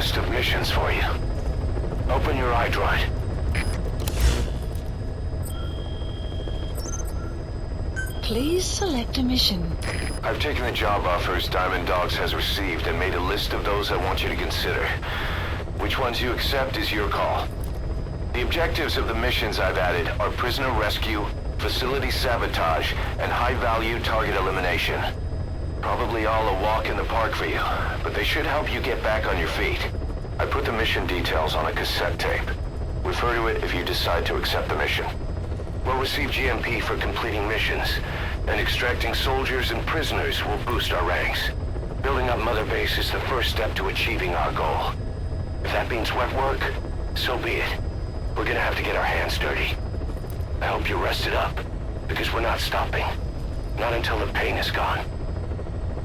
list of missions for you. Open your iDroid. Please select a mission. I've taken the job offers Diamond Dogs has received and made a list of those I want you to consider. Which ones you accept is your call. The objectives of the missions I've added are prisoner rescue, facility sabotage, and high-value target elimination. Probably all a walk in the park for you, but they should help you get back on your feet. I put the mission details on a cassette tape. Refer to it if you decide to accept the mission. We'll receive GMP for completing missions, and extracting soldiers and prisoners will boost our ranks. Building up Mother Base is the first step to achieving our goal. If that means wet work, so be it. We're gonna have to get our hands dirty. I hope you're rested up, because we're not stopping. Not until the pain is gone.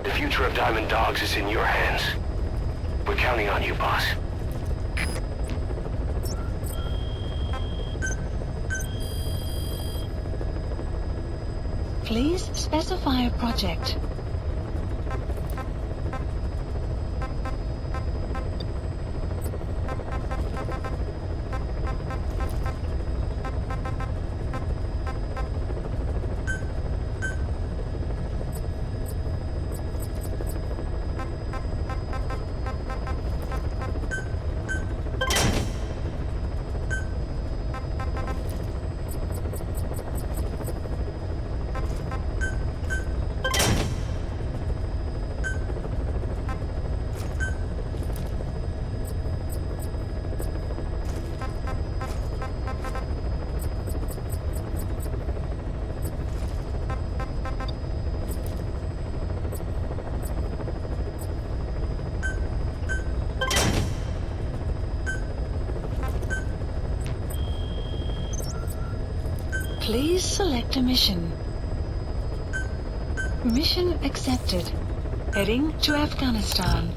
The future of Diamond Dogs is in your hands. We're counting on you, boss. Please specify a project. Please select a mission. Mission accepted. Heading to Afghanistan.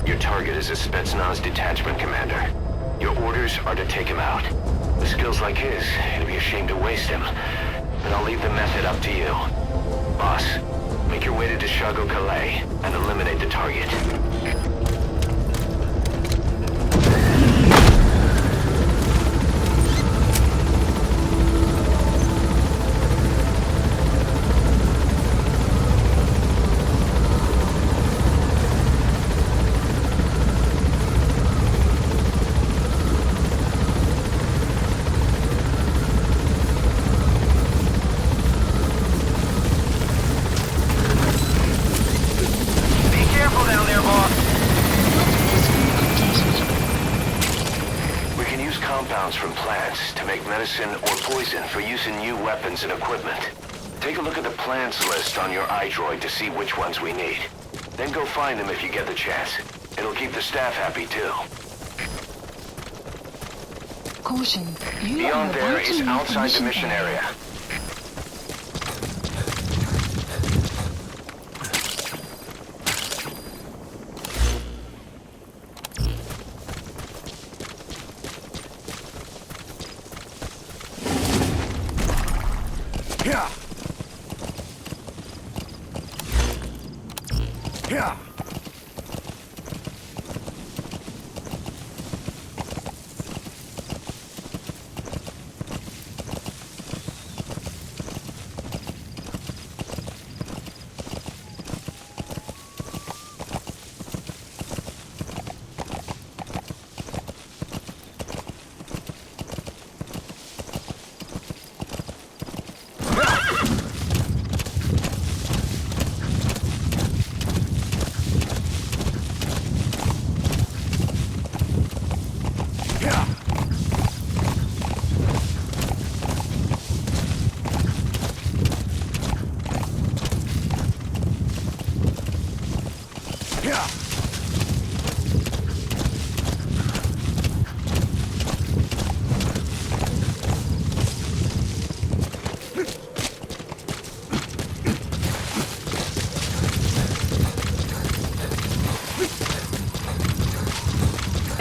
Your target is a Spetsnaz detachment commander. Your orders are to take him out. With skills like his, it'd be a shame to waste him. But I'll leave the method up to you. Boss, make your way to Dishago Calais and eliminate the target. From plants to make medicine or poison for use in new weapons and equipment. Take a look at the plants list on your iDroid to see which ones we need. Then go find them if you get the chance. It'll keep the staff happy too. Caution. Beyond there is outside the mission area.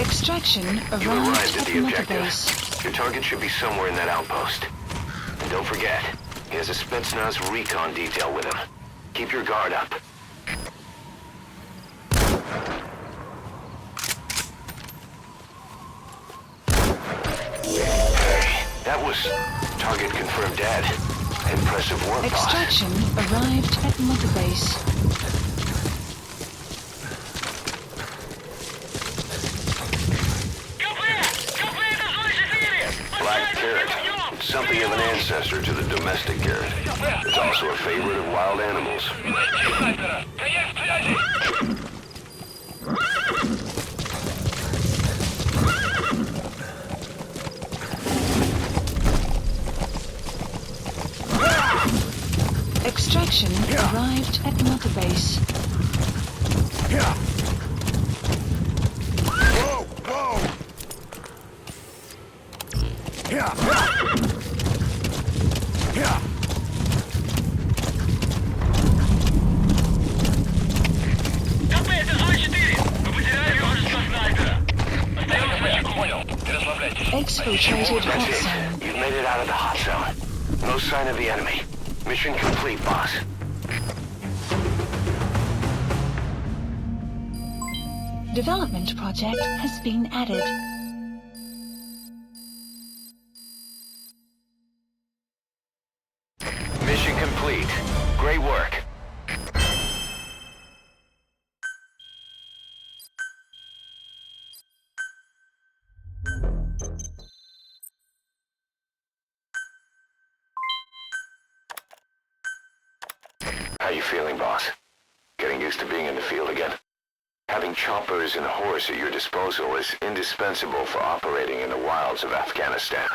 Extraction You arrived arrived at at the Mother objective. Base. Your target should be somewhere in that outpost. And don't forget, he has a Spetsnaz recon detail with him. Keep your guard up. Hey, that was target confirmed dead. Impressive work, boss. Extraction arrived at Mother Base. Black carrot. Something of an ancestor to the domestic carrot. It's also a favorite of wild animals. Extraction arrived at Mother Base. Whoa! Whoa! Yeah! Yeah! Exfiltrated hot That's zone. it. You've made it out of the hot zone. No sign of the enemy. Mission complete, boss. Development project has been added. Mission complete. Great work. How you feeling, boss? Getting used to being in the field again? Having choppers and horse at your disposal is indispensable for operating in the wilds of Afghanistan.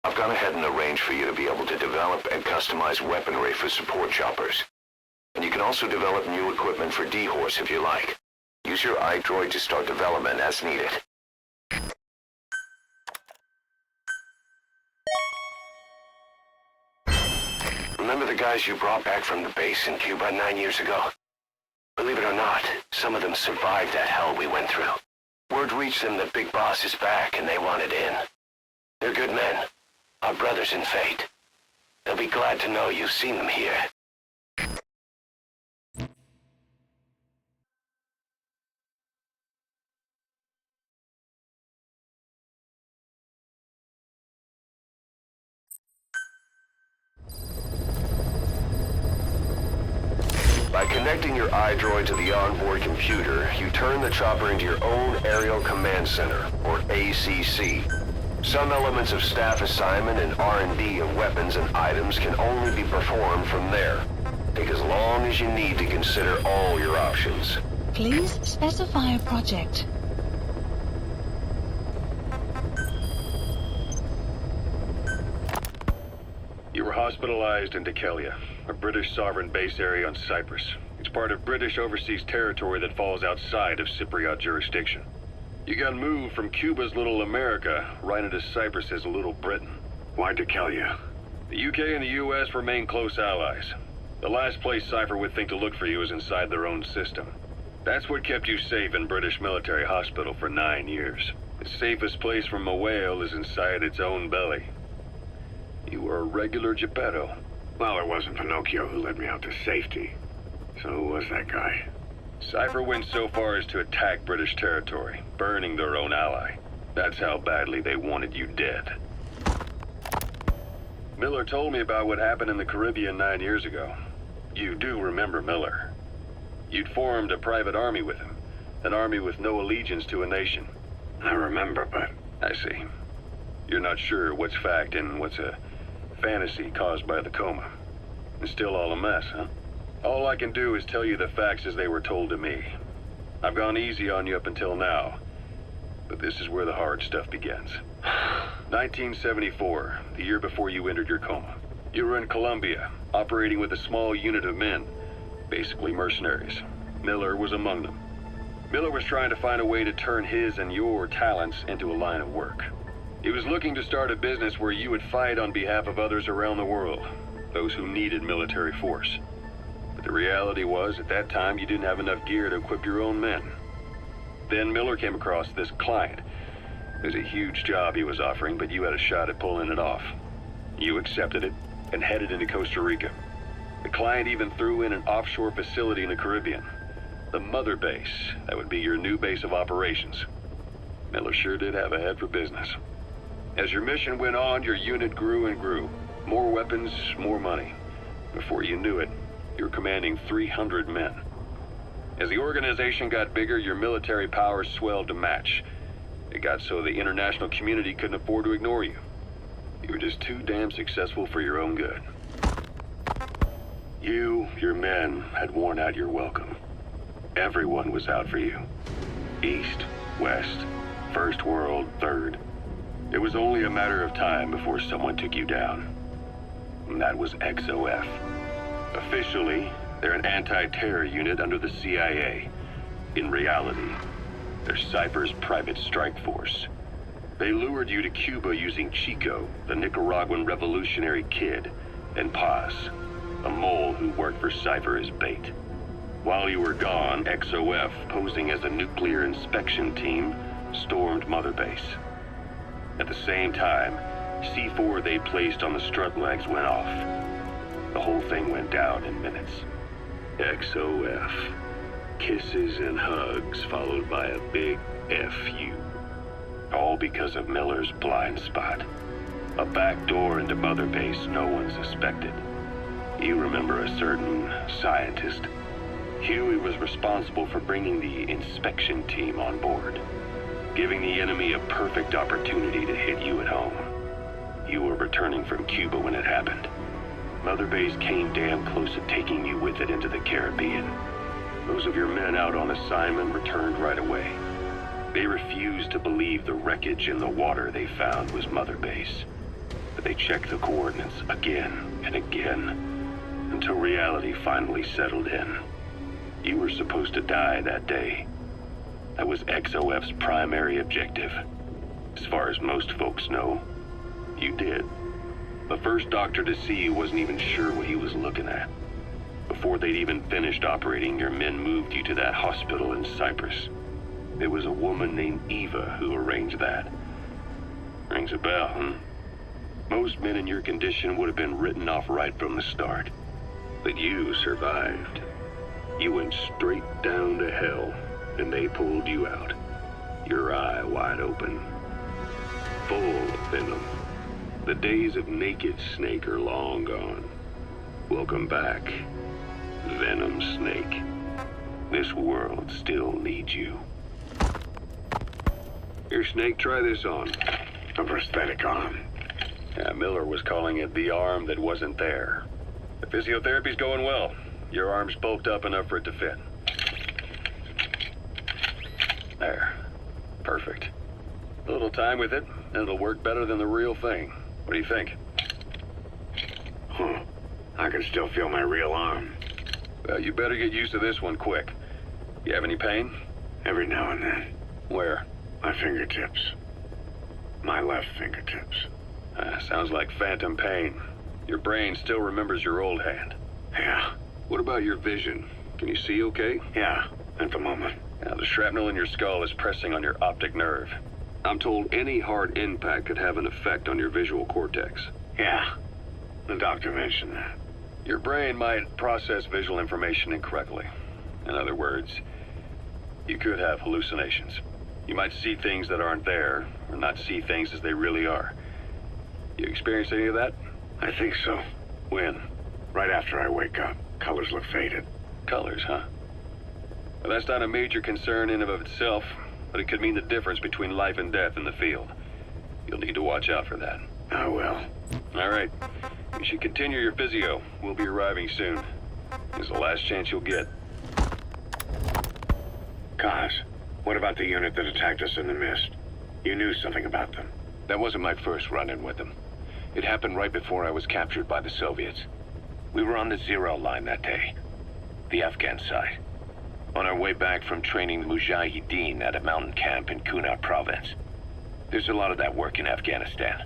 I've gone ahead and arranged for you to be able to develop and customize weaponry for support choppers. And you can also develop new equipment for D-Horse if you like. Use your iDroid to start development as needed. Remember the guys you brought back from the base in Cuba 9 years ago? Believe it or not, some of them survived that hell we went through. Word reached them that Big Boss is back and they wanted in. They're good men, our brothers in fate. They'll be glad to know you've seen them here. By connecting your iDroid to the onboard computer, you turn the chopper into your own Aerial Command Center, or ACC. Some elements of staff assignment and R&D of weapons and items can only be performed from there. Take as long as you need to consider all your options. Please specify a project. You were hospitalized in Dekelia, a British sovereign base area on Cyprus. It's part of British overseas territory that falls outside of Cypriot jurisdiction. You got moved from Cuba's Little America right into Cyprus's Little Britain. Why Dekelia? The UK and the US remain close allies. The last place Cypher would think to look for you is inside their own system. That's what kept you safe in British military hospital for 9 years. The safest place from a whale is inside its own belly. You were a regular Geppetto. Well, it wasn't Pinocchio who led me out to safety. So who was that guy? Cypher went so far as to attack British territory, burning their own ally. That's how badly they wanted you dead. Miller told me about what happened in the Caribbean 9 years ago. You do remember Miller. You'd formed a private army with him. An army with no allegiance to a nation. I remember, but... I see. You're not sure what's fact and what's a fantasy caused by the coma. It's still all a mess, huh? All I can do is tell you the facts as they were told to me. I've gone easy on you up until now, but this is where the hard stuff begins. 1974, the year before you entered your coma. You were in Colombia, operating with a small unit of men, basically mercenaries. Miller was among them. Miller was trying to find a way to turn his and your talents into a line of work. He was looking to start a business where you would fight on behalf of others around the world, those who needed military force. But the reality was, at that time, you didn't have enough gear to equip your own men. Then Miller came across this client. It was a huge job he was offering, but you had a shot at pulling it off. You accepted it and headed into Costa Rica. The client even threw in an offshore facility in the Caribbean. The mother base, that would be your new base of operations. Miller sure did have a head for business. As your mission went on, your unit grew and grew. More weapons, more money. Before you knew it, you were commanding 300 men. As the organization got bigger, your military powers swelled to match. It got so the international community couldn't afford to ignore you. You were just too damn successful for your own good. You, your men, had worn out your welcome. Everyone was out for you. East, West, First World, Third. It was only a matter of time before someone took you down. And that was XOF. Officially, they're an anti-terror unit under the CIA. In reality, they're Cypher's private strike force. They lured you to Cuba using Chico, the Nicaraguan revolutionary kid, and Paz, a mole who worked for Cypher as bait. While you were gone, XOF, posing as a nuclear inspection team, stormed Mother Base. At the same time, C4 they placed on the strut legs went off. The whole thing went down in minutes. XOF. Kisses and hugs followed by a big FU. All because of Miller's blind spot. A back door into Mother Base no one suspected. You remember a certain scientist. Huey was responsible for bringing the inspection team on board, giving the enemy a perfect opportunity to hit you at home. You were returning from Cuba when it happened. Mother Base came damn close to taking you with it into the Caribbean. Those of your men out on assignment returned right away. They refused to believe the wreckage in the water they found was Mother Base. But they checked the coordinates again and again, until reality finally settled in. You were supposed to die that day. That was XOF's primary objective. As far as most folks know, you did. The first doctor to see you wasn't even sure what he was looking at. Before they'd even finished operating, your men moved you to that hospital in Cyprus. It was a woman named Eva who arranged that. Rings a bell, huh? Most men in your condition would have been written off right from the start. But you survived. You went straight down to hell, and they pulled you out. Your eye wide open. Full of venom. The days of Naked Snake are long gone. Welcome back, Venom Snake. This world still needs you. Here, Snake, try this on. A prosthetic arm. Yeah, Miller was calling it the arm that wasn't there. The physiotherapy's going well. Your arm's bulked up enough for it to fit. There. Perfect. A little time with it, and it'll work better than the real thing. What do you think? Huh. I can still feel my real arm. Well, you better get used to this one quick. You have any pain? Every now and then. Where? My fingertips. My left fingertips. Sounds like phantom pain. Your brain still remembers your old hand. Yeah. What about your vision? Can you see okay? Yeah, at the moment. Now, the shrapnel in your skull is pressing on your optic nerve. I'm told any hard impact could have an effect on your visual cortex. Yeah. The doctor mentioned that. Your brain might process visual information incorrectly. In other words, you could have hallucinations. You might see things that aren't there, or not see things as they really are. You experience any of that? I think so. When? Right after I wake up. Colors look faded. Colors, huh? Well, that's not a major concern in and of itself, but it could mean the difference between life and death in the field. You'll need to watch out for that. I will. All right. You should continue your physio. We'll be arriving soon. It's the last chance you'll get. Kaz, what about the unit that attacked us in the mist? You knew something about them. That wasn't my first run-in with them. It happened right before I was captured by the Soviets. We were on the zero line that day, the Afghan side, on our way back from training the Mujahideen at a mountain camp in Kunar province. There's a lot of that work in Afghanistan.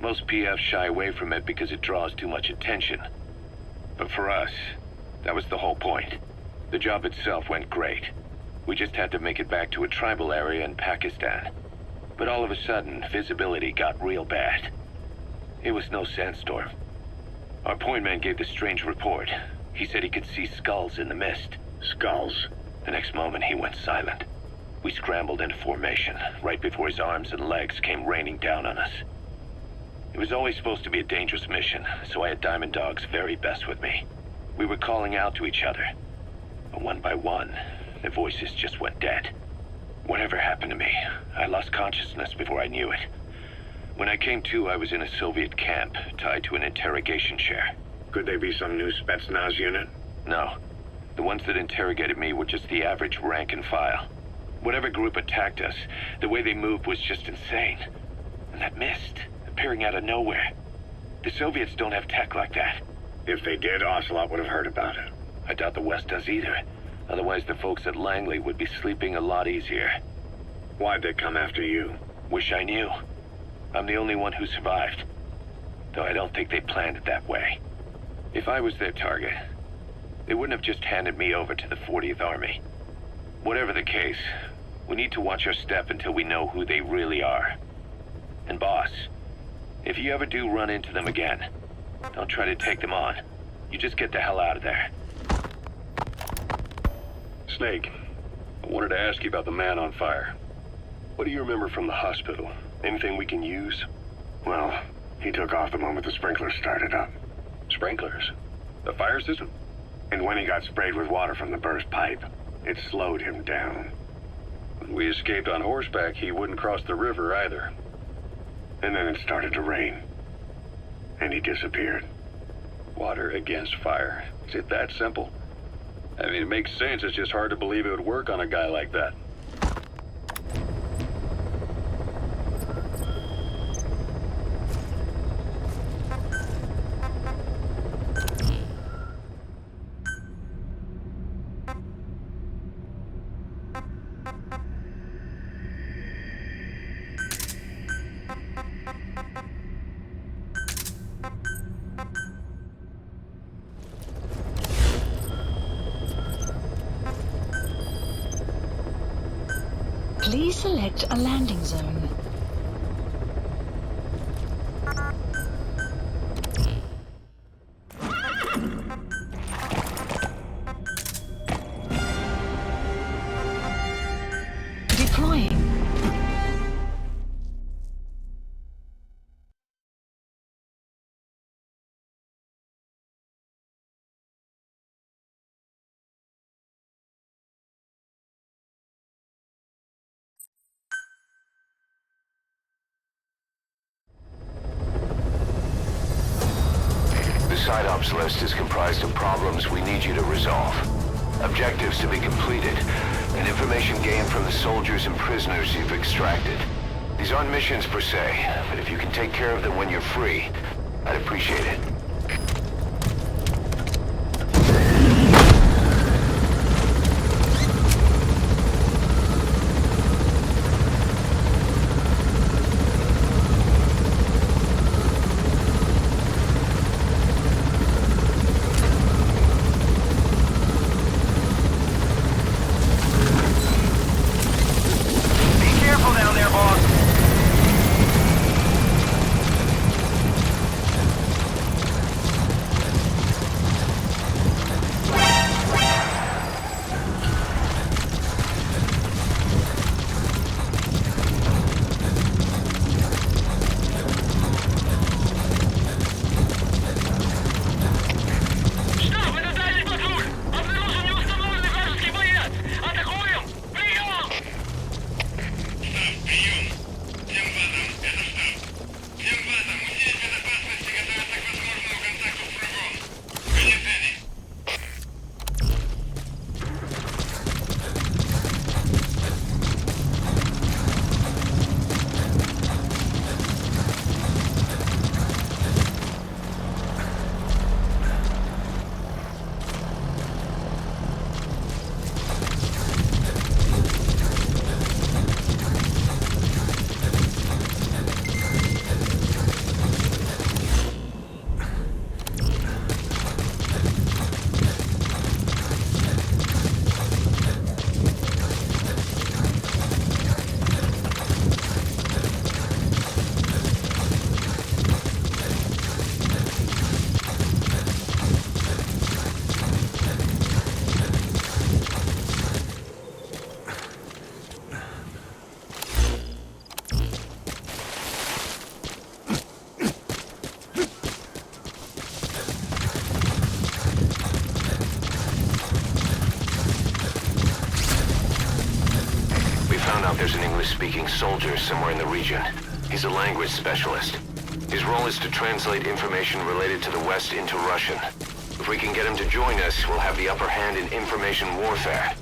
Most PFs shy away from it because it draws too much attention. But for us, that was the whole point. The job itself went great. We just had to make it back to a tribal area in Pakistan. But all of a sudden, visibility got real bad. It was no sandstorm. Our point man gave this strange report. He said he could see skulls in the mist. Skulls? The next moment, he went silent. We scrambled into formation, right before his arms and legs came raining down on us. It was always supposed to be a dangerous mission, so I had Diamond Dog's very best with me. We were calling out to each other. But one by one, the voices just went dead. Whatever happened to me, I lost consciousness before I knew it. When I came to, I was in a Soviet camp, tied to an interrogation chair. Could they be some new Spetsnaz unit? No. The ones that interrogated me were just the average rank and file. Whatever group attacked us, the way they moved was just insane. And that mist, appearing out of nowhere. The Soviets don't have tech like that. If they did, Ocelot would have heard about it. I doubt the West does either. Otherwise, the folks at Langley would be sleeping a lot easier. Why'd they come after you? Wish I knew. I'm the only one who survived. Though I don't think they planned it that way. If I was their target, they wouldn't have just handed me over to the 40th Army. Whatever the case, we need to watch our step until we know who they really are. And boss, if you ever do run into them again, don't try to take them on. You just get the hell out of there. Snake, I wanted to ask you about the man on fire. What do you remember from the hospital? Anything we can use? Well, he took off the moment the sprinklers started up. Sprinklers? The fire system? And when he got sprayed with water from the burst pipe, it slowed him down. When we escaped on horseback, he wouldn't cross the river either. And then it started to rain. And he disappeared. Water against fire. Is it that simple? I mean, it makes sense. It's just hard to believe it would work on a guy like that. Please select a landing zone. Deploying. The side ops list is comprised of problems we need you to resolve. Objectives to be completed, and information gained from the soldiers and prisoners you've extracted. These aren't missions per se, but if you can take care of them when you're free, I'd appreciate it. found out there's an English-speaking soldier somewhere in the region. He's a language specialist. His role is to translate information related to the West into Russian. If we can get him to join us, we'll have the upper hand in information warfare.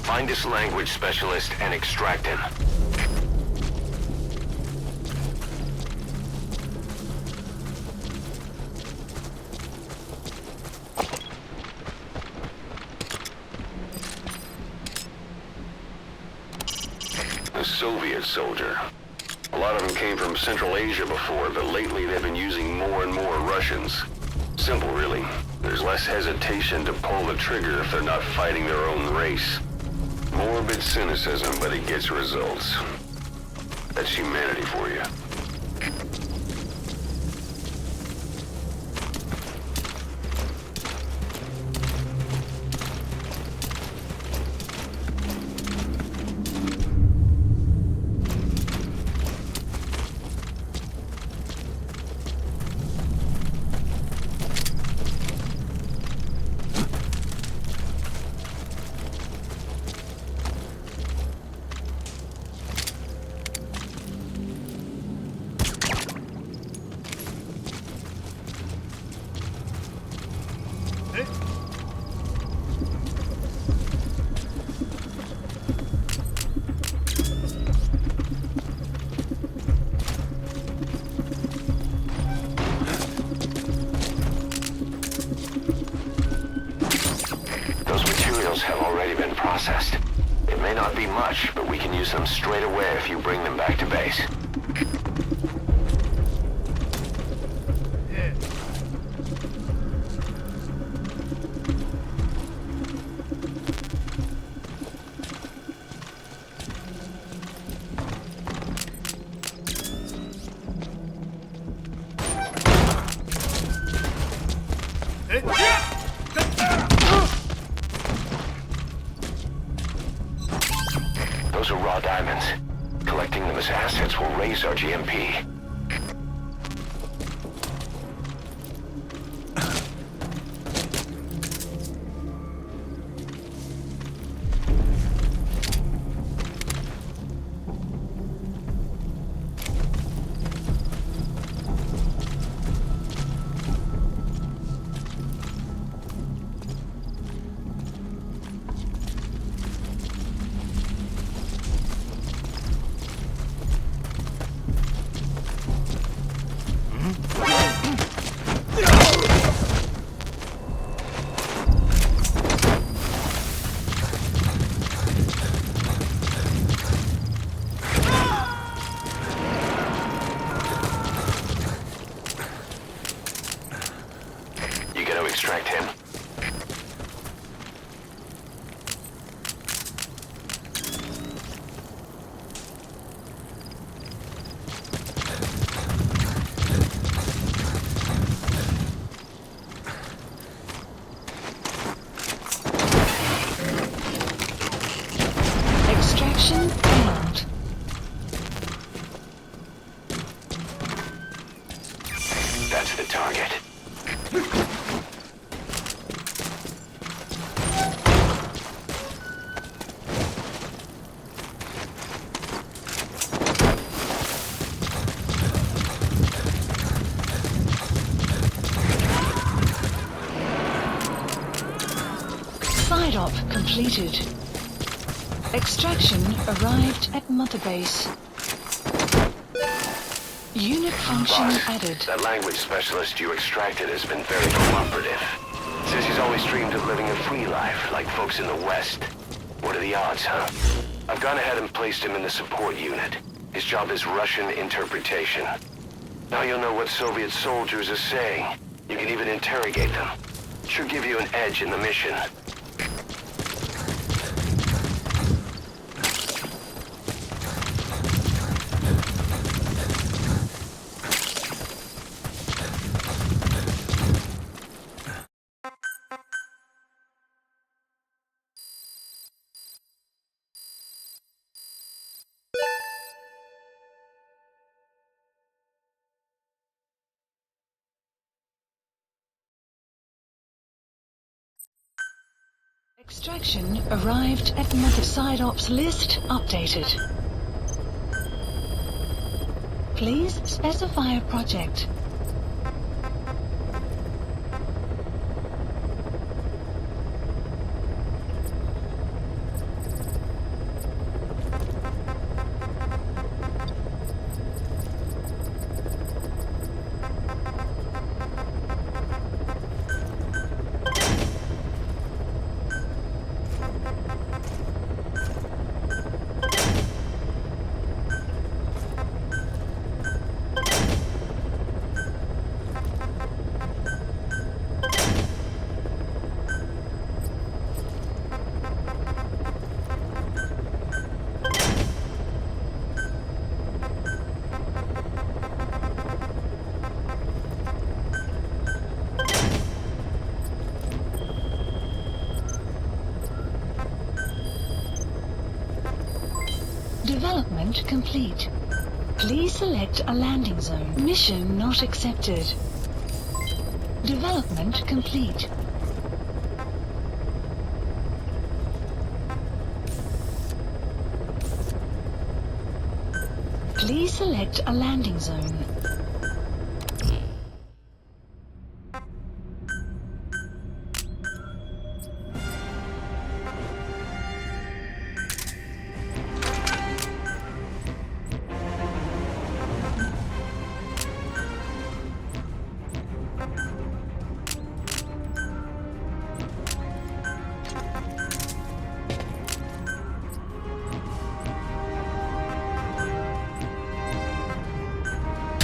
Find this language specialist and extract him. A Soviet soldier. A lot of them came from Central Asia before, but lately they've been using more and more Russians. Simple, really. There's less hesitation to pull the trigger if they're not fighting their own race. Morbid cynicism, but it gets results. That's humanity for you. Have already been processed. It may not be much, but we can use them straight away if you bring them back to base. Those are raw diamonds. Collecting them as assets will raise our GMP. Extract him. Extraction failed. That's the target. Side op completed. Extraction arrived at Mother Base. Unit function Boss, added. that language specialist you extracted has been very cooperative. Says he's always dreamed of living a free life, like folks in the West. What are the odds, huh? I've gone ahead and placed him in the support unit. His job is Russian interpretation. Now you'll know what Soviet soldiers are saying. You can even interrogate them. Should give you an edge in the mission. Extraction arrived at Mother Side Ops list updated. Please specify a project. Development complete. Please select a landing zone. Mission not accepted. Development complete. Please select a landing zone.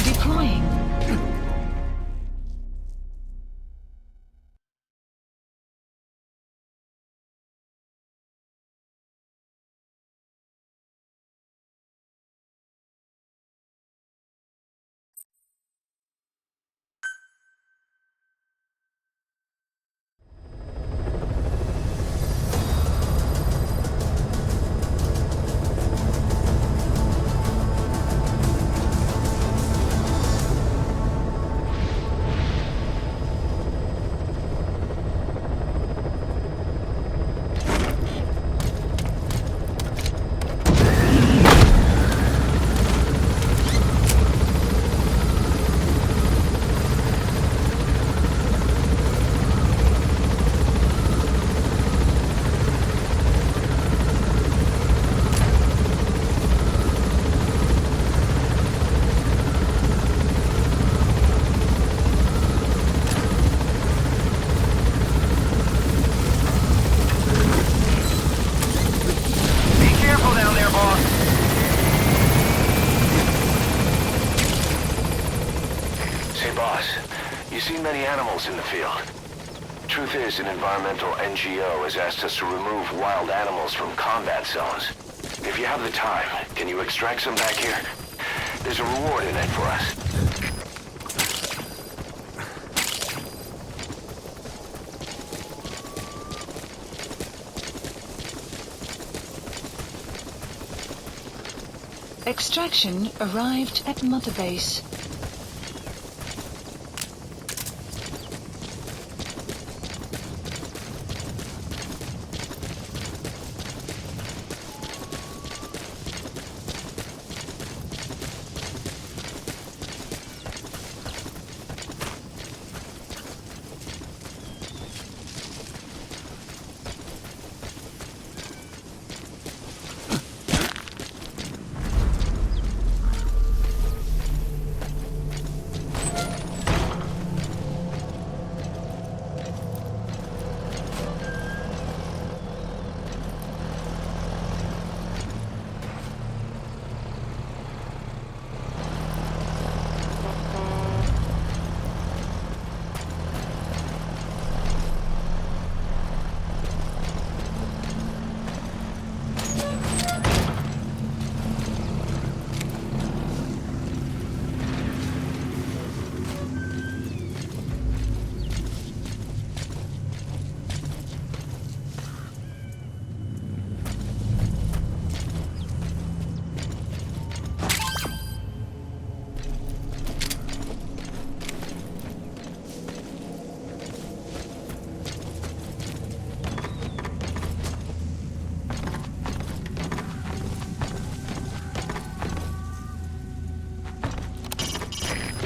Deploying. In the field. Truth is, an environmental NGO has asked us to remove wild animals from combat zones. If you have the time, can you extract some back here? There's a reward in it for us. Extraction arrived at Mother Base.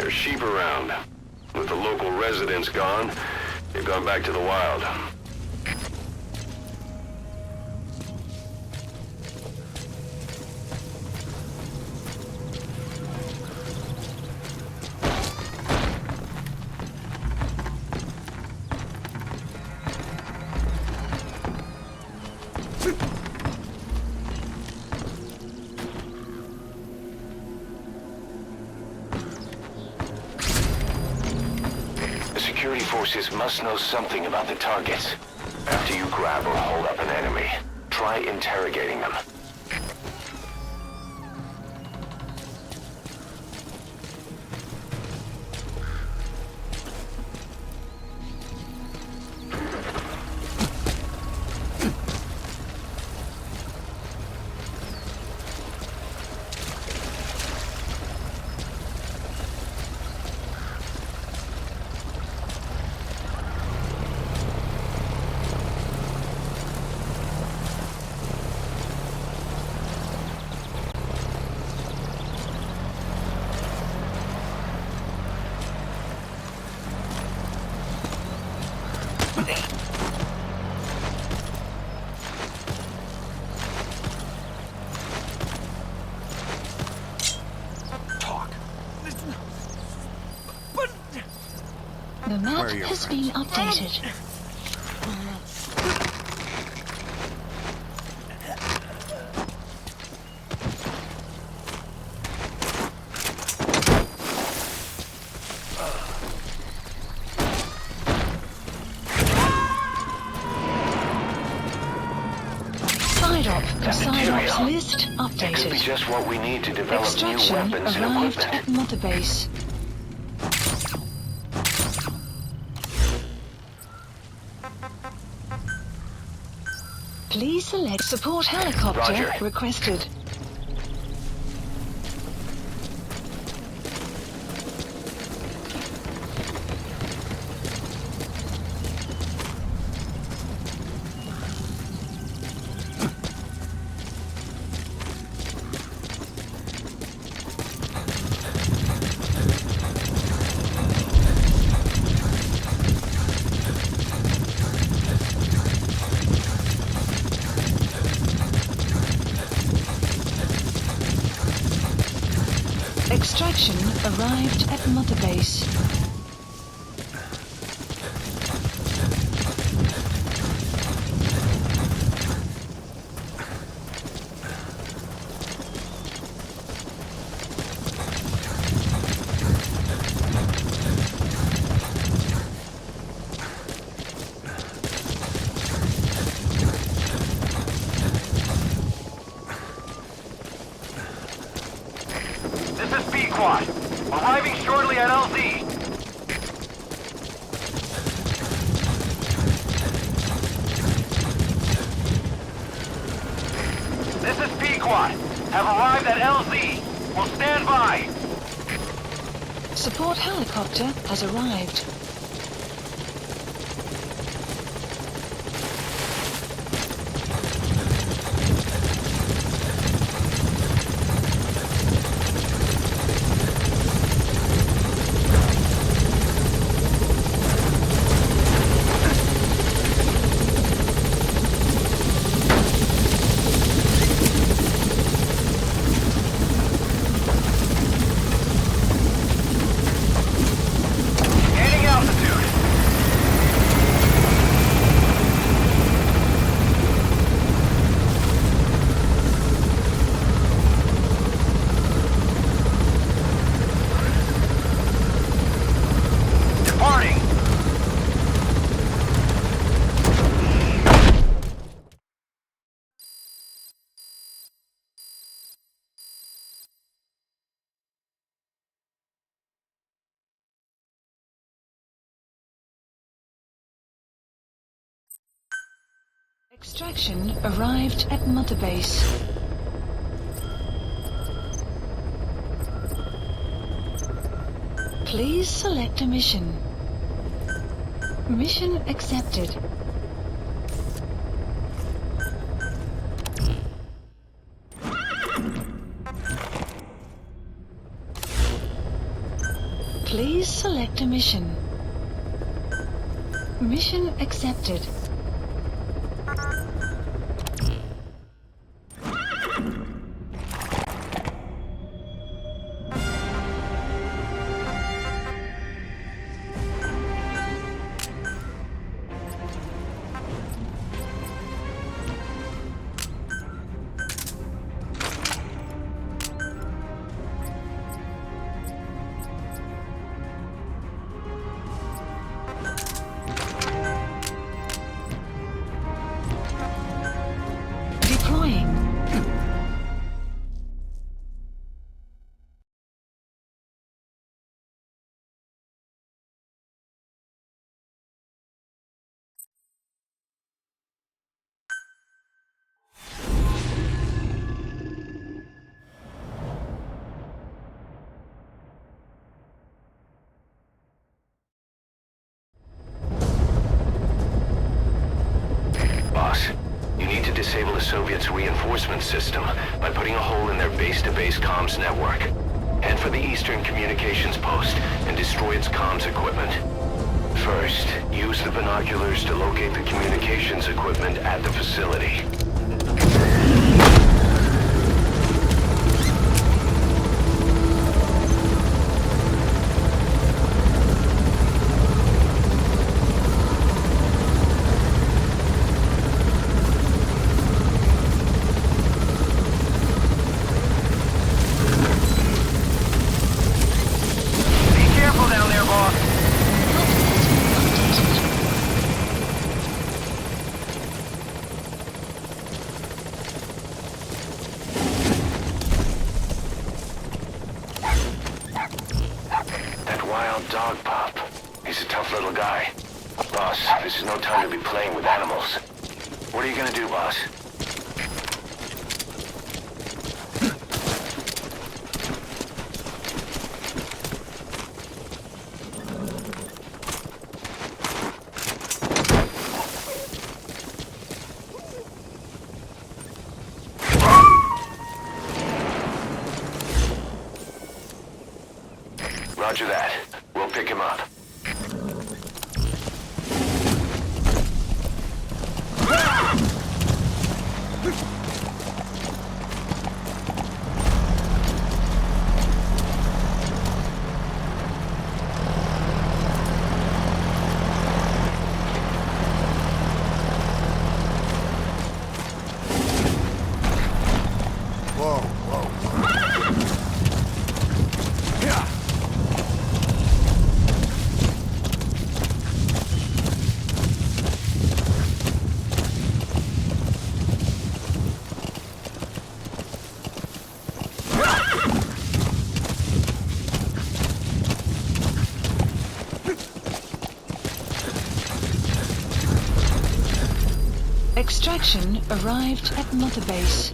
There's sheep around. With the local residents gone, they've gone back to the wild. Security forces must know something about the targets. After you grab or hold up an enemy, try interrogating them. The map has been updated. Side-ops list It could be updated. just what we need to develop new Extraction weapons and arrived equipment. at Mother Base. Please select support helicopter Roger. requested. Extraction arrived at Mother Base. This is B-Quad. Arriving shortly at LZ. This is P-Quad. Have arrived at LZ. Will stand by. Support helicopter has arrived. Gaining altitude. Departing. Extraction arrived at Mother Base. Please select a mission. Mission accepted. Please select a mission. Mission accepted. Deploying. Boss, you need to disable the Soviets' reinforcement system by putting a hole in their base-to-base comms network. Head for the Eastern Communications Post and destroy its comms equipment. First, use the binoculars to locate the communications equipment at the facility. Be careful down there, boss. That wild dog pup. He's a tough little guy. Boss, this is no time to be playing with animals. What are you gonna do, boss? Roger that. We'll pick him up. Extraction arrived at Mother Base.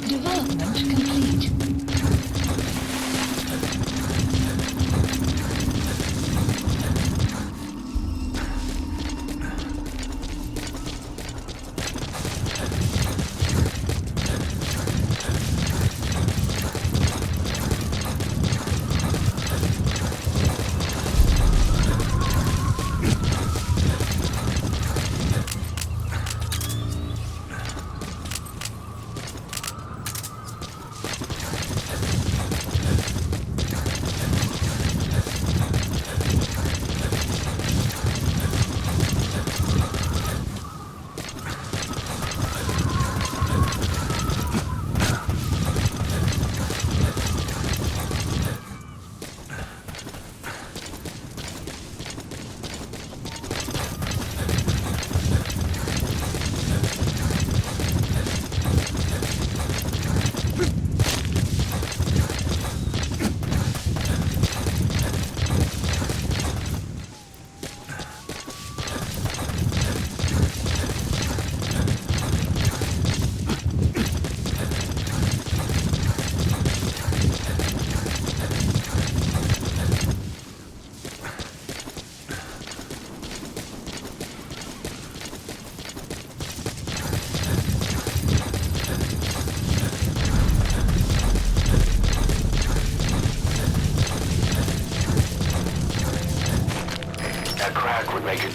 Development complete.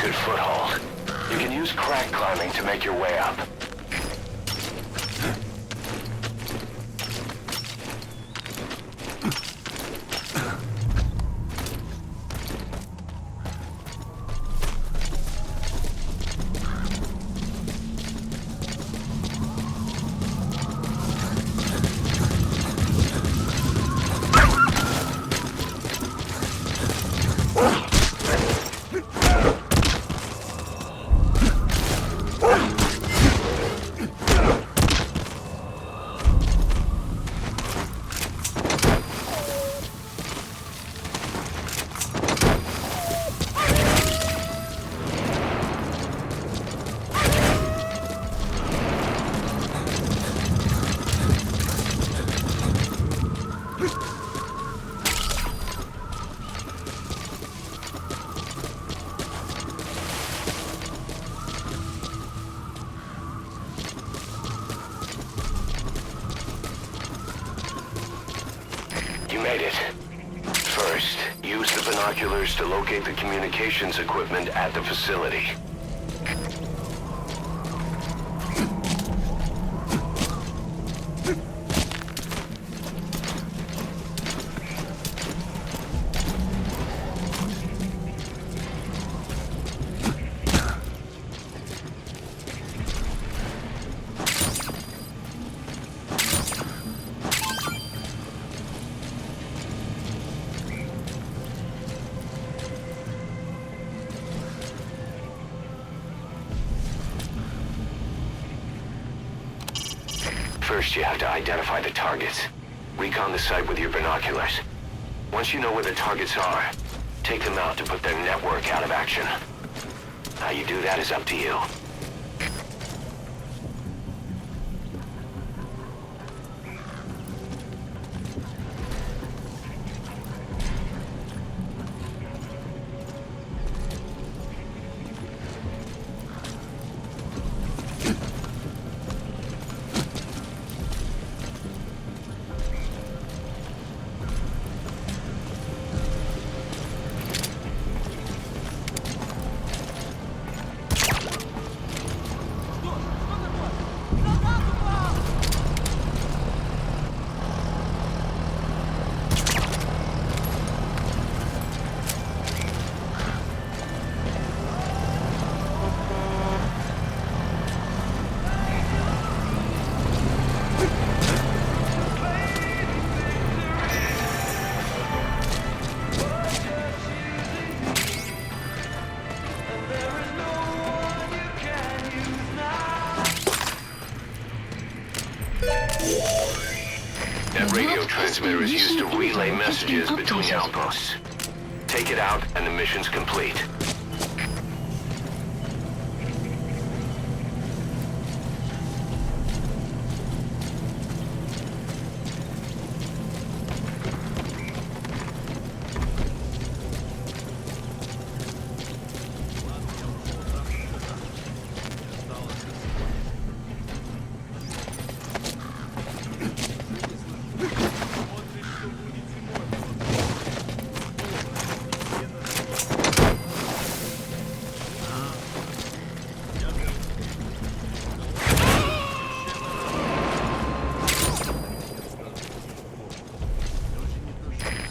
good foothold. You can use crack climbing to make your way up. You made it. First, use the binoculars to locate the communications equipment at the facility. First, you have to identify the targets. Recon the site with your binoculars. Once you know where the targets are, take them out to put their network out of action. How you do that is up to you. That radio transmitter is used to relay messages between outposts. Take it out and the mission's complete.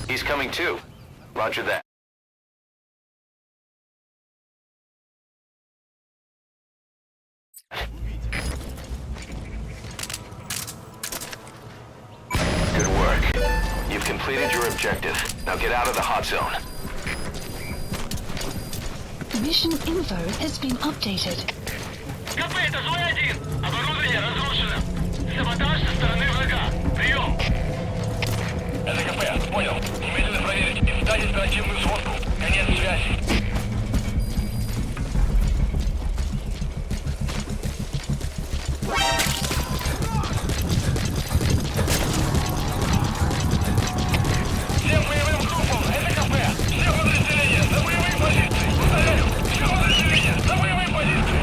He's coming too. Roger that. Good work. You've completed your objective. Now get out of the hot zone. Mission info has been updated. КП, это Злой-1. Оборудование разрушено. Саботаж со стороны врага. Прием. Это КП, понял. Немедленно проверить и дать оперативную сводку. Конец связи. Всем боевым группам, это КП. Все подразделения, за боевые позиции. Повторяю, все подразделения, за боевые позиции.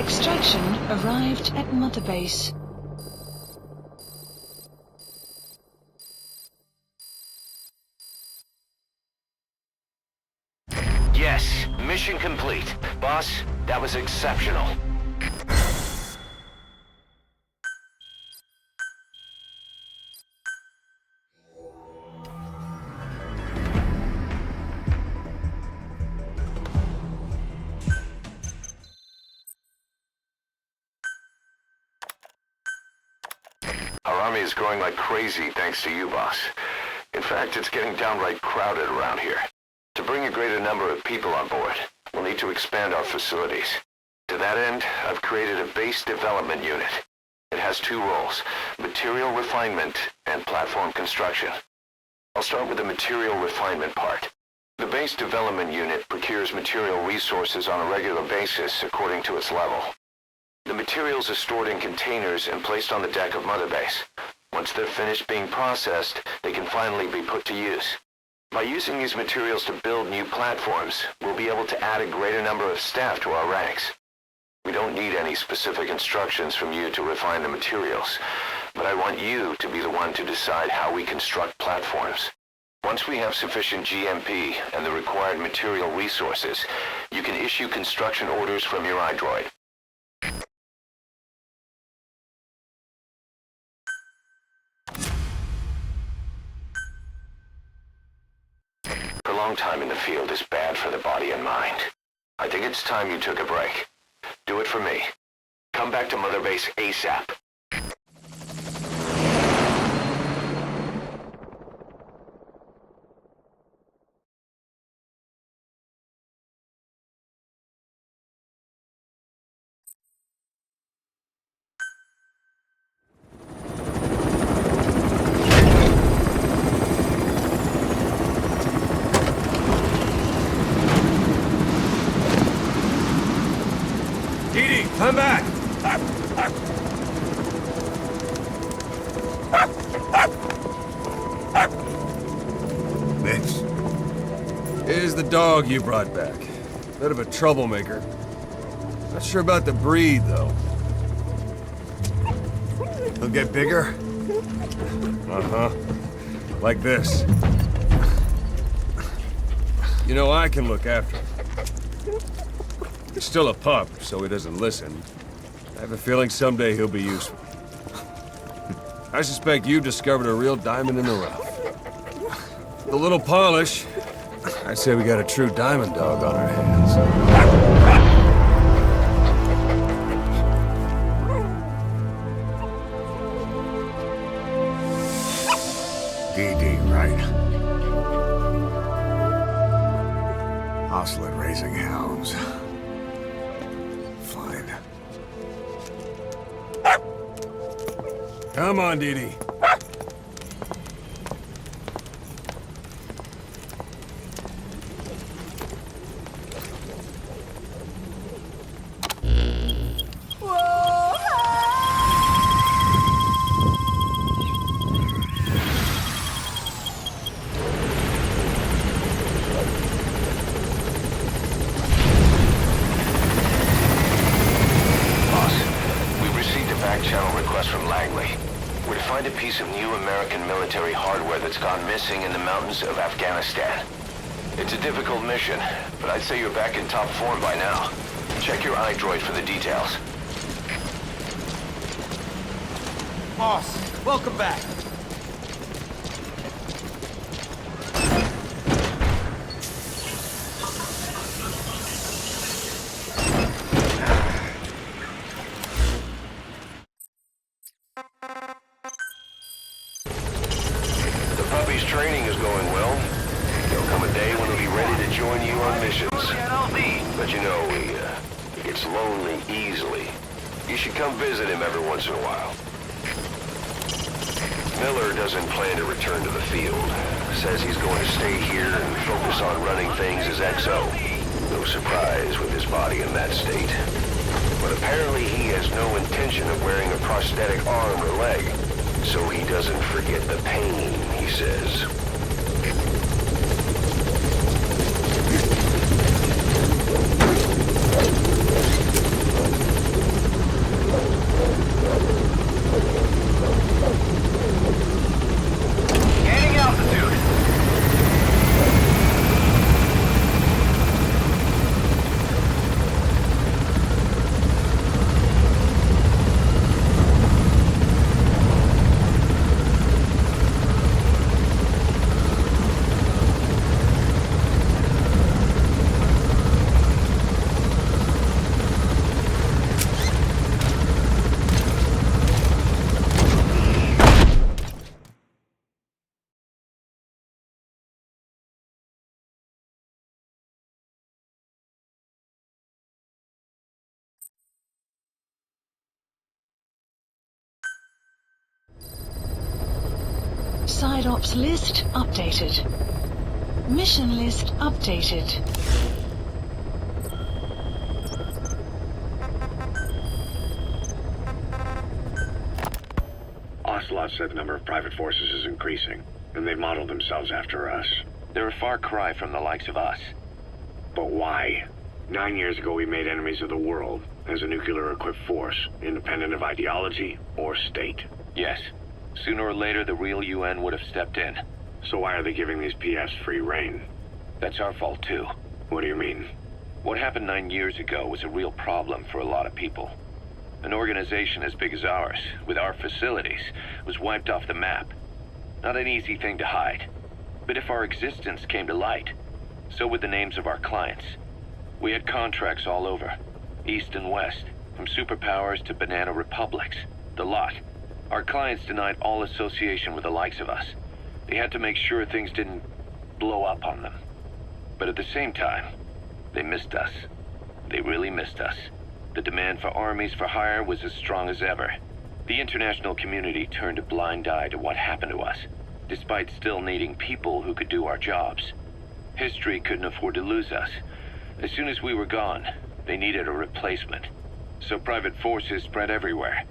Extraction arrived at Mother Base. Yes, mission complete. Boss, that was exceptional. Our army is growing like crazy thanks to you, boss. In fact, it's getting downright crowded around here. To bring a greater number of people on board, we'll need to expand our facilities. To that end, I've created a base development unit. It has two roles, material refinement and platform construction. I'll start with the material refinement part. The base development unit procures material resources on a regular basis according to its level. The materials are stored in containers and placed on the deck of Mother Base. Once they're finished being processed, they can finally be put to use. By using these materials to build new platforms, we'll be able to add a greater number of staff to our ranks. We don't need any specific instructions from you to refine the materials, but I want you to be the one to decide how we construct platforms. Once we have sufficient GMP and the required material resources, you can issue construction orders from your iDroid. Prolonged time in the field is bad for the body and mind. I think it's time you took a break. Do it for me. Come back to Mother Base ASAP. Come back! Vince. Here's the dog you brought back. Bit of a troublemaker. Not sure about the breed, though. He'll get bigger? Uh-huh. Like this. You know, I can look after him. He's still a pup, so he doesn't listen. I have a feeling someday he'll be useful. I suspect you've discovered a real diamond in the rough. With a little polish, I'd say we got a true diamond dog on our hands. DD, right? Hostile at raising hounds. Fine. Come on, Dee Dee. Find a piece of new American military hardware that's gone missing in the mountains of Afghanistan. It's a difficult mission, but I'd say you're back in top form by now. Check your iDroid for the details. Boss, welcome back. Training is going well. There'll come a day when he'll be ready to join you on missions. But you know, he gets lonely easily. You should come visit him every once in a while. Miller doesn't plan to return to the field. Says he's going to stay here and focus on running things as XO. No surprise with his body in that state. But apparently he has no intention of wearing a prosthetic arm or leg. So he doesn't forget the pain, he says. Side ops list updated. Mission list updated. Ocelot said the number of private forces is increasing, and they've modeled themselves after us. They're a far cry from the likes of us. But why? 9 years ago we made enemies of the world as a nuclear-equipped force, independent of ideology or state. Yes. Sooner or later, the real UN would have stepped in. So why are they giving these PFs free rein? That's our fault, too. What do you mean? What happened 9 years ago was a real problem for a lot of people. An organization as big as ours, with our facilities, was wiped off the map. Not an easy thing to hide. But if our existence came to light, so would the names of our clients. We had contracts all over, east and west, from superpowers to banana republics, the lot. Our clients denied all association with the likes of us. They had to make sure things didn't blow up on them. But at the same time, they missed us. They really missed us. The demand for armies for hire was as strong as ever. The international community turned a blind eye to what happened to us, despite still needing people who could do our jobs. History couldn't afford to lose us. As soon as we were gone, they needed a replacement. So private forces spread everywhere.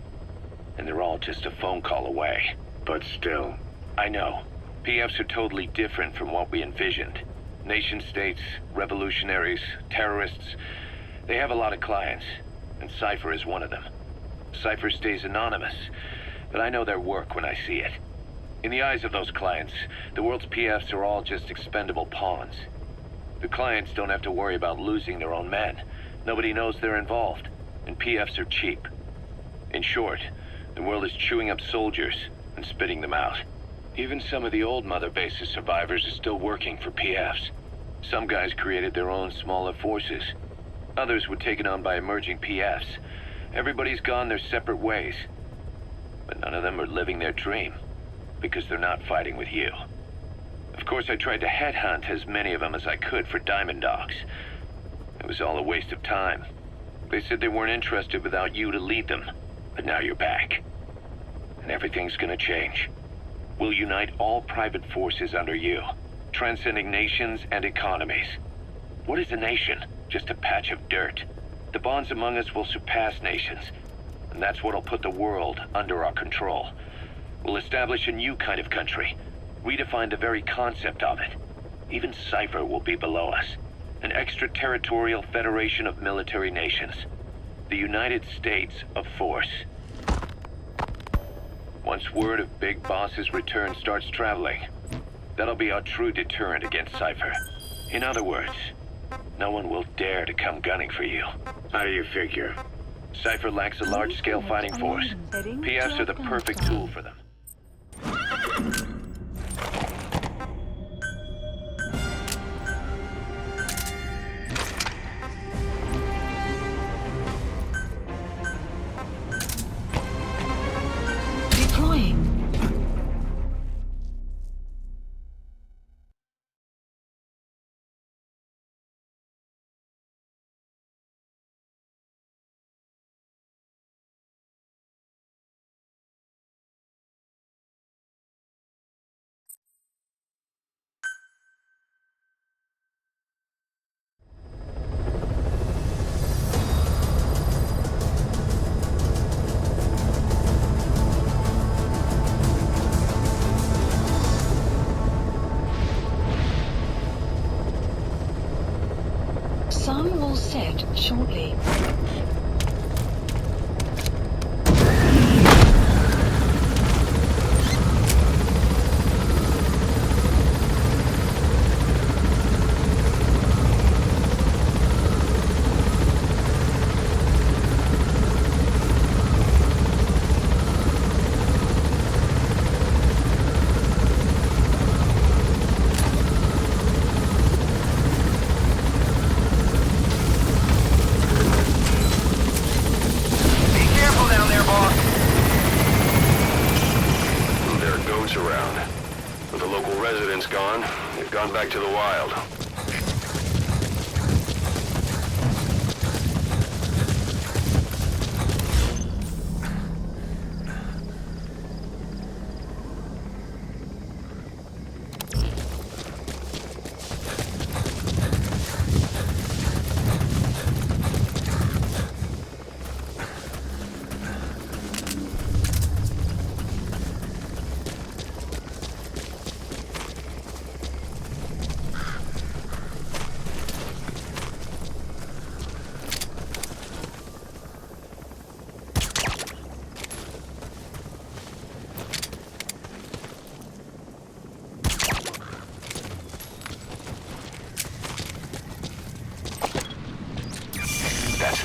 And they're all just a phone call away. But still. I know. PFs are totally different from what we envisioned. Nation-states, revolutionaries, terrorists. They have a lot of clients, and Cypher is one of them. Cypher stays anonymous, but I know their work when I see it. In the eyes of those clients, the world's PFs are all just expendable pawns. The clients don't have to worry about losing their own men. Nobody knows they're involved, and PFs are cheap. In short, the world is chewing up soldiers and spitting them out. Even some of the old Mother Base's survivors are still working for PFs. Some guys created their own smaller forces. Others were taken on by emerging PFs. Everybody's gone their separate ways. But none of them are living their dream, because they're not fighting with you. Of course, I tried to headhunt as many of them as I could for Diamond Dogs. It was all a waste of time. They said they weren't interested without you to lead them. But now you're back. And everything's gonna change. We'll unite all private forces under you, transcending nations and economies. What is a nation? Just a patch of dirt. The bonds among us will surpass nations, and that's what'll put the world under our control. We'll establish a new kind of country, redefine the very concept of it. Even Cypher will be below us, an extraterritorial federation of military nations. The United States of Force. Once word of Big Boss's return starts traveling, that'll be our true deterrent against Cypher. In other words, no one will dare to come gunning for you. How do you figure? Cypher lacks a large-scale fighting force. PFs are the perfect tool for them. Deploying. Sun will set shortly. Back to the wild.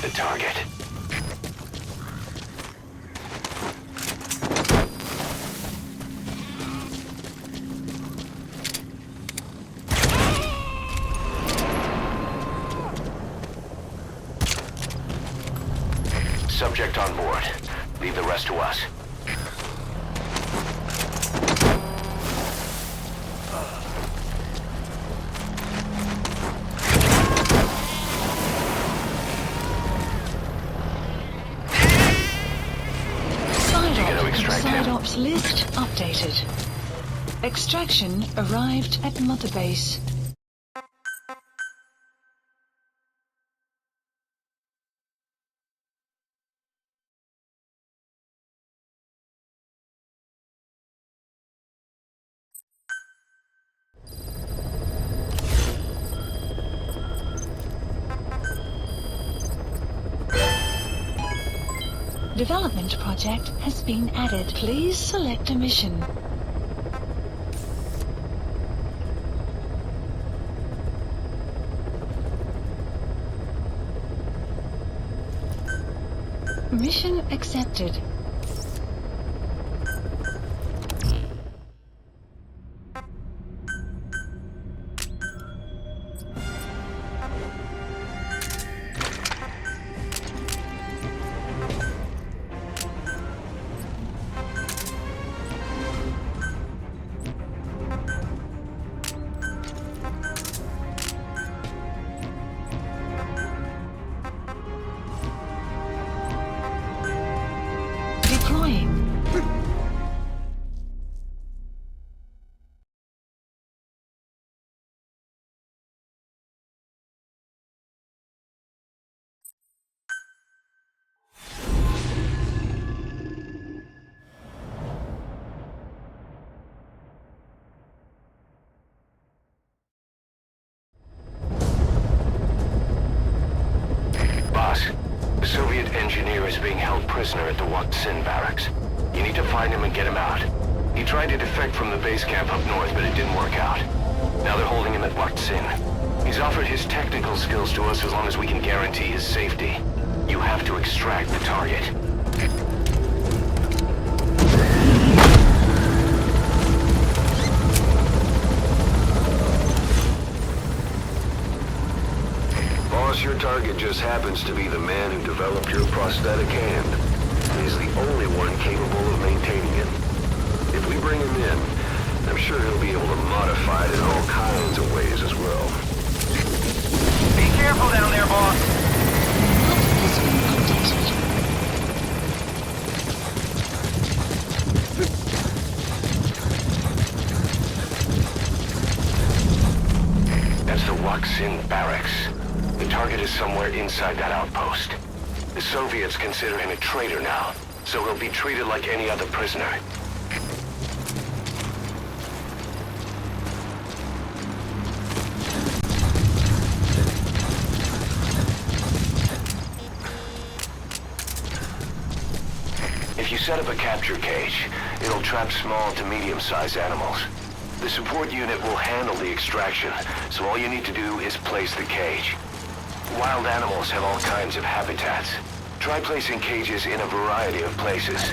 the target. Subject on board. Leave the rest to us. Side ops list updated. Extraction arrived at Mother Base. Development project has been added. Please select a mission. Mission accepted. The Soviet engineer is being held prisoner at the Waksin barracks. You need to find him and get him out. He tried to defect from the base camp up north, but it didn't work out. Now they're holding him at Waksin. He's offered his technical skills to us as long as we can guarantee his safety. You have to extract the target. Your target just happens to be the man who developed your prosthetic hand. He's the only one capable of maintaining it. If we bring him in, I'm sure he'll be able to modify it in all kinds of ways as well. Be careful down there, boss! That's the Waksin barracks. The target is somewhere inside that outpost. The Soviets consider him a traitor now, so he'll be treated like any other prisoner. If you set up a capture cage, it'll trap small to medium-sized animals. The support unit will handle the extraction, so all you need to do is place the cage. Wild animals have all kinds of habitats. Try placing cages in a variety of places.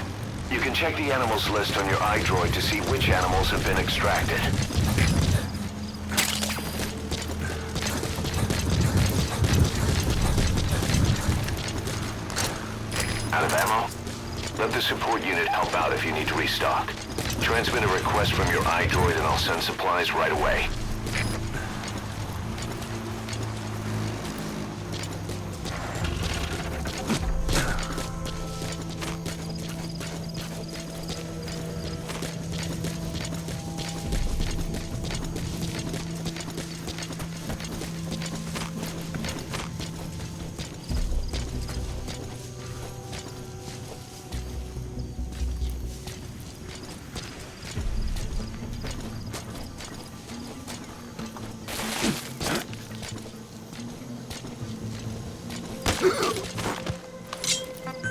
You can check the animals list on your iDroid to see which animals have been extracted. Out of ammo? Let the support unit help out if you need to restock. Transmit a request from your iDroid and I'll send supplies right away.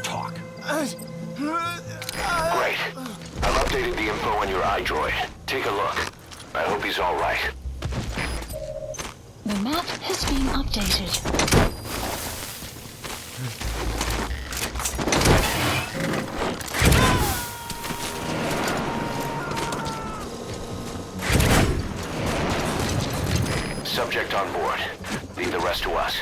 Talk. Great. I've updated the info on your iDroid. Take a look. I hope he's all right. The map has been updated. Subject on board. Leave the rest to us.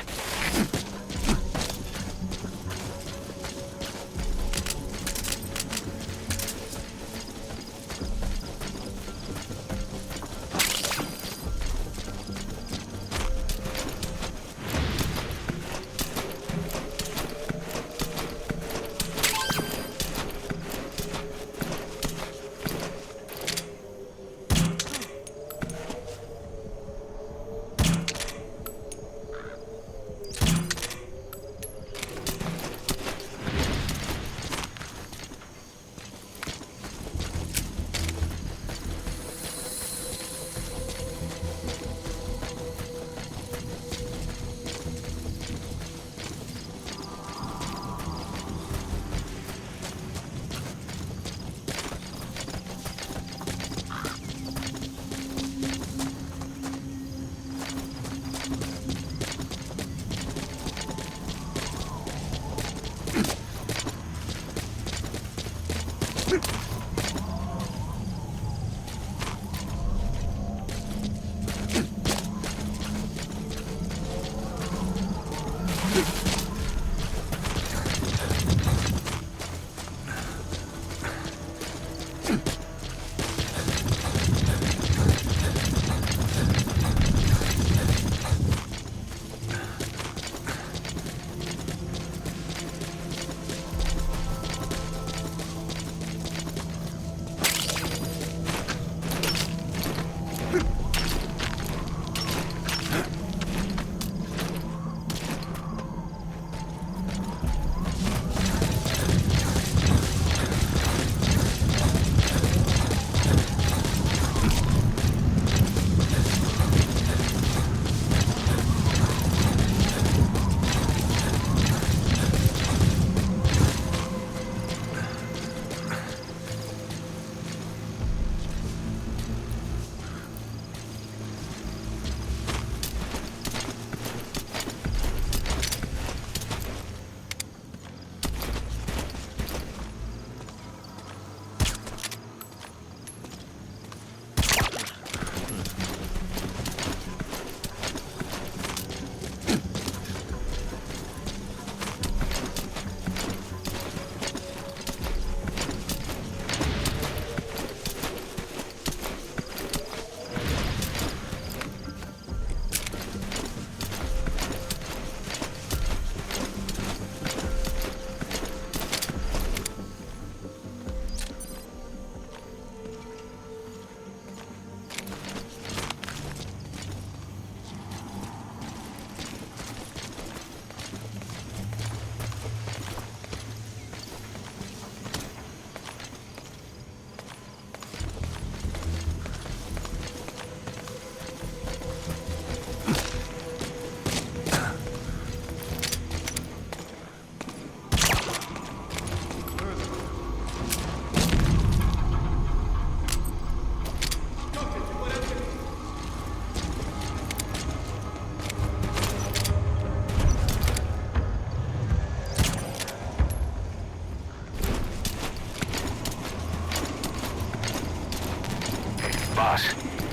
Boss,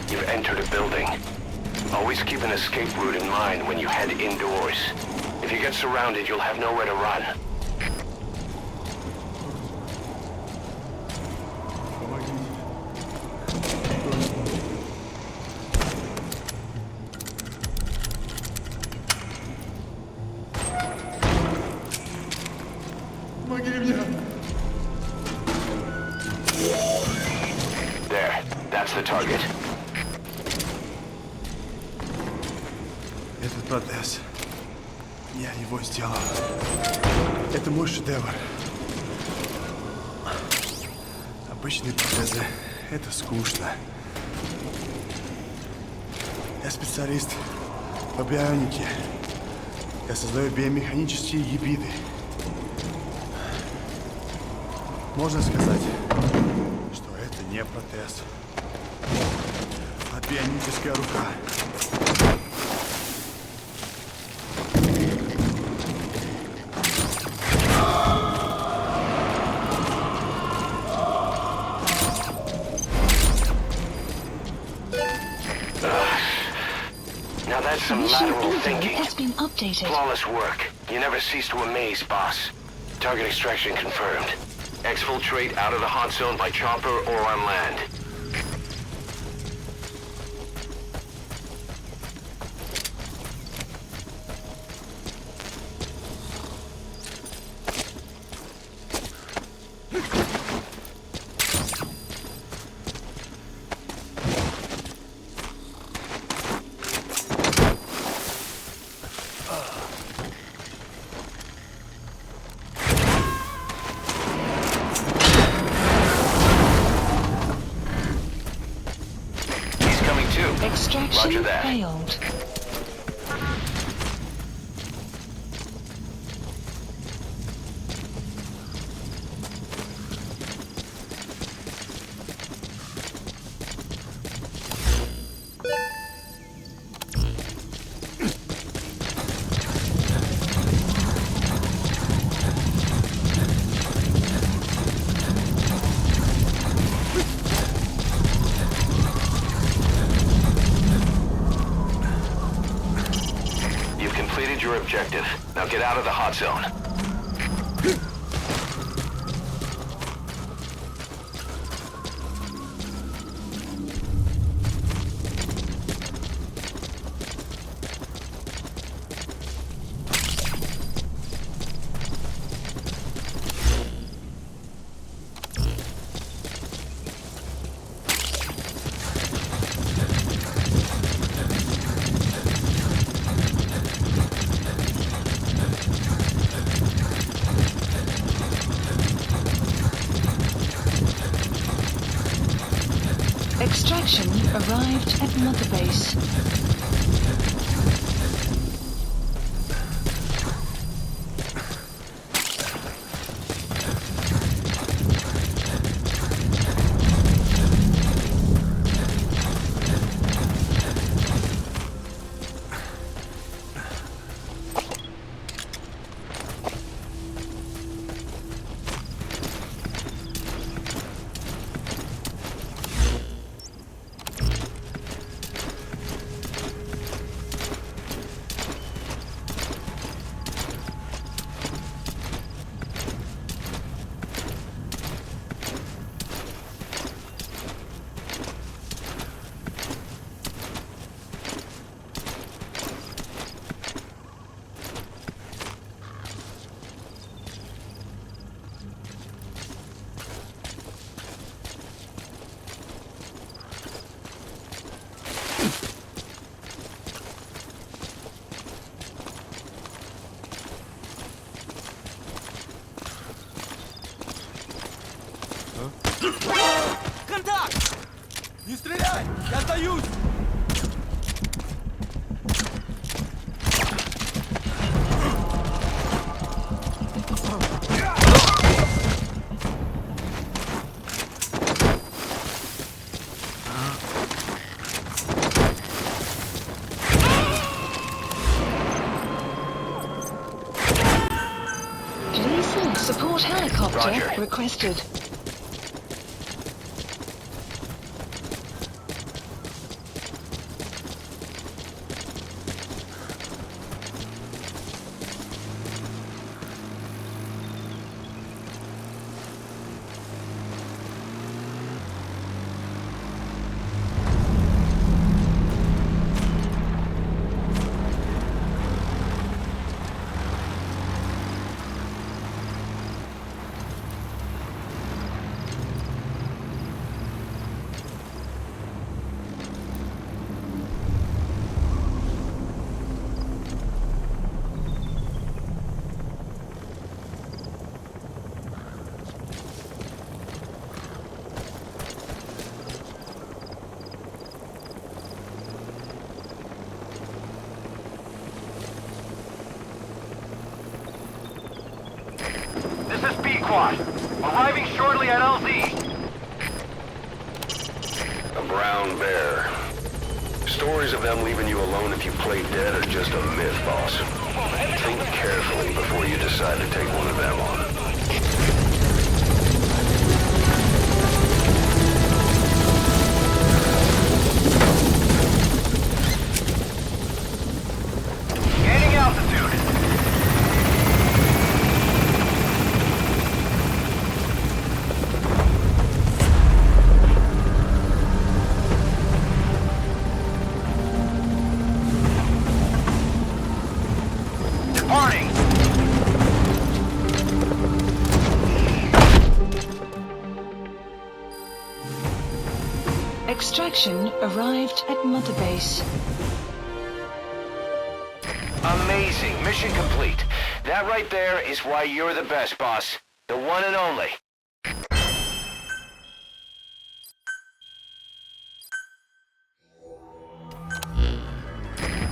you've entered a building. Always keep an escape route in mind when you head indoors. If you get surrounded, you'll have nowhere to run. There, that's the target. Этот протез. Я его сделал. Это мой шедевр. Обычные протезы — это скучно. Я специалист по бионике. Я создаю биомеханические гибриды. Можно сказать, что это не протез, а бионическая рука. Now that's some Mission lateral info thinking. has been updated. Flawless work. You never cease to amaze, boss. Target extraction confirmed. Exfiltrate out of the hot zone by chopper or on land. Extraction Roger that. failed. Your objective. Now get out of the hot zone. Extraction arrived at Mother Base. Контакт! Не стреляй! Я сдаюсь! Please support helicopter Roger. requested. This is B-Quad. Arriving shortly at LZ. A brown bear. Stories of them leaving you alone if you play dead are just a myth, boss. Think carefully before you decide to take one of them on. Extraction arrived at Mother Base. Amazing. Mission complete. That right there is why you're the best, boss. The one and only.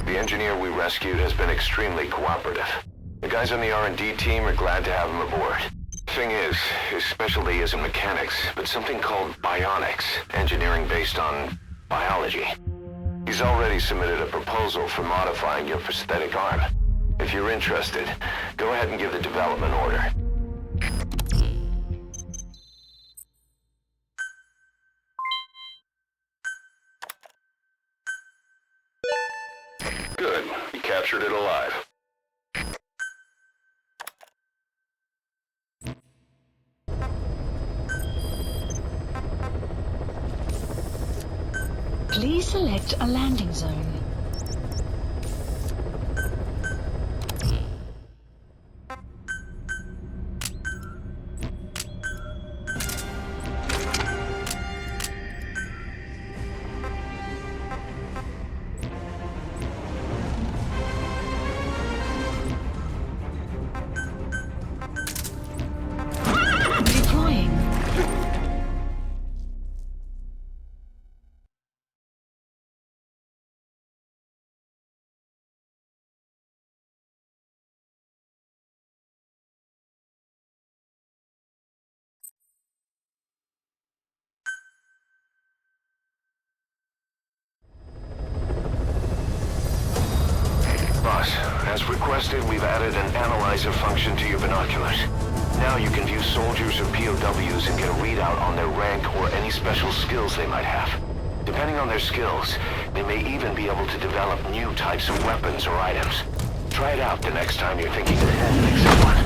The engineer we rescued has been extremely cooperative. The guys on the R&D team are glad to have him aboard. Thing is, his specialty isn't mechanics, but something called bionics, engineering based on biology. He's already submitted a proposal for modifying your prosthetic arm. If you're interested, go ahead and give the development order. Good. You captured it alive. Please select a landing zone. Deploying. Boss, as requested, we've added an analyzer function to your binoculars. Now you can view soldiers or POWs and get a readout on their rank or any special skills they might have. Depending on their skills, they may even be able to develop new types of weapons or items. Try it out the next time you're thinking of helping someone.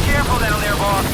Careful down there, boss.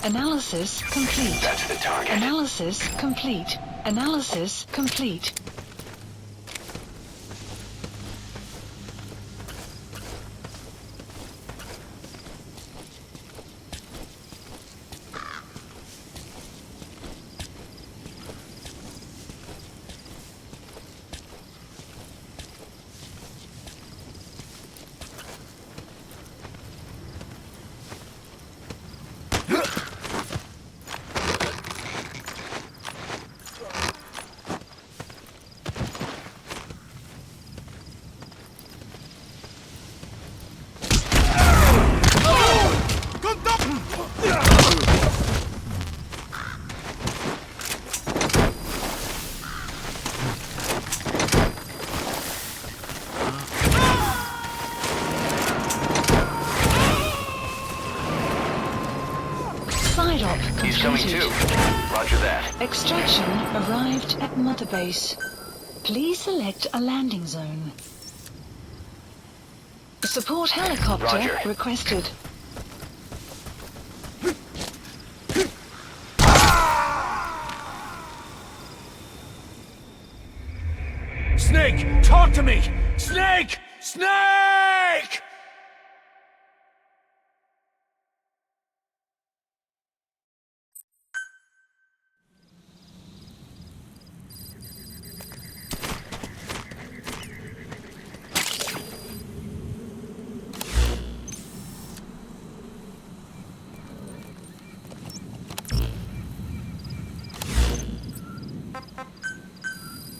Analysis complete. That's the target. Analysis complete. Analysis complete. Side op completed. He's coming too. Roger that. Extraction arrived at Mother Base. Please select a landing zone. Support helicopter Roger. requested. Snake, talk to me! Snake! Snake!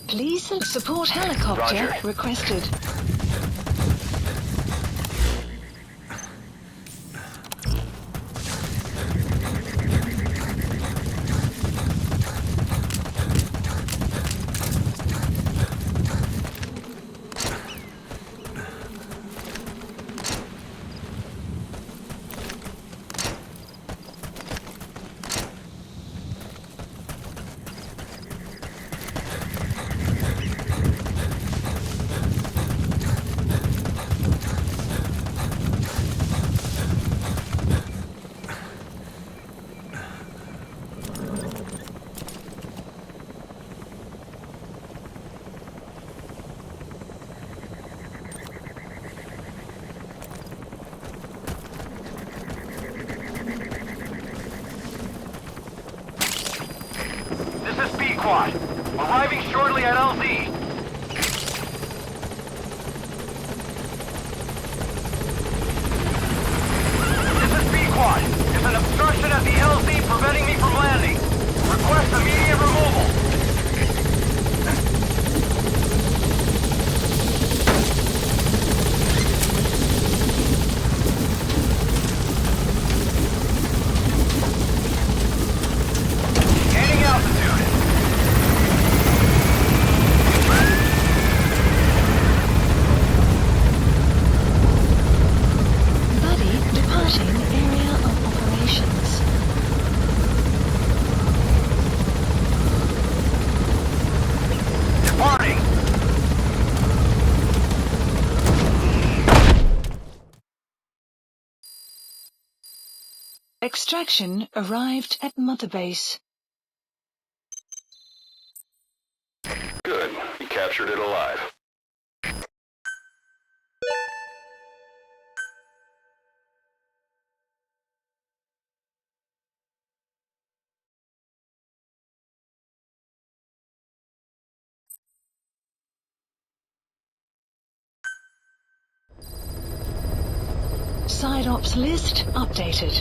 Please support helicopter Roger. requested. This is B-Quad. Arriving shortly at LZ. This is B-Quad. There's an obstruction at the LZ preventing me from landing. Request immediate removal. Gaining altitude. Buddy departing area of operations. Departing. Extraction arrived at Mother Base. Good. You captured it alive. Side ops list updated.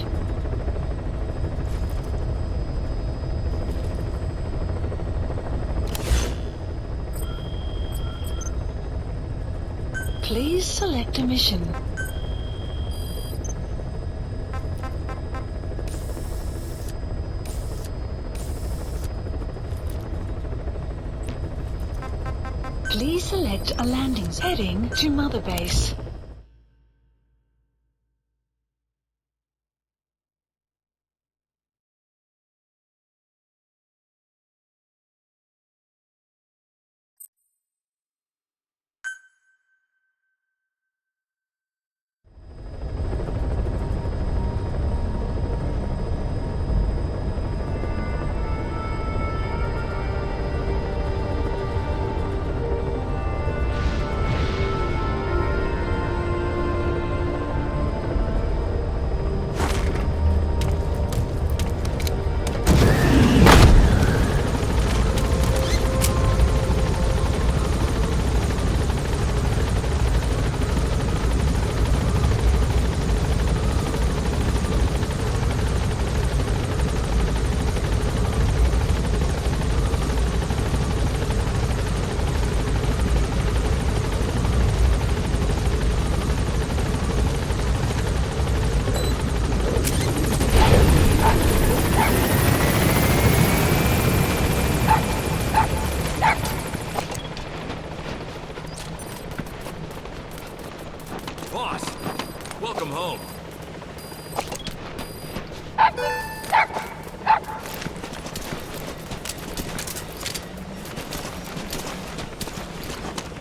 Please select a mission. Please select a landing zone. Heading to Mother Base.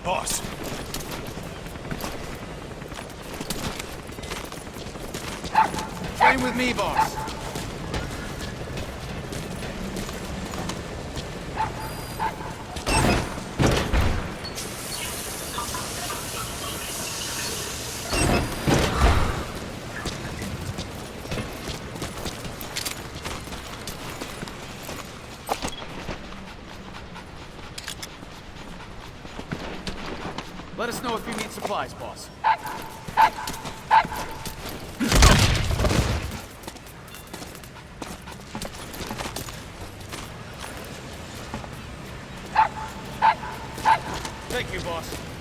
Boss. Train with me, boss. Let us know if you need supplies, boss. Thank you, boss.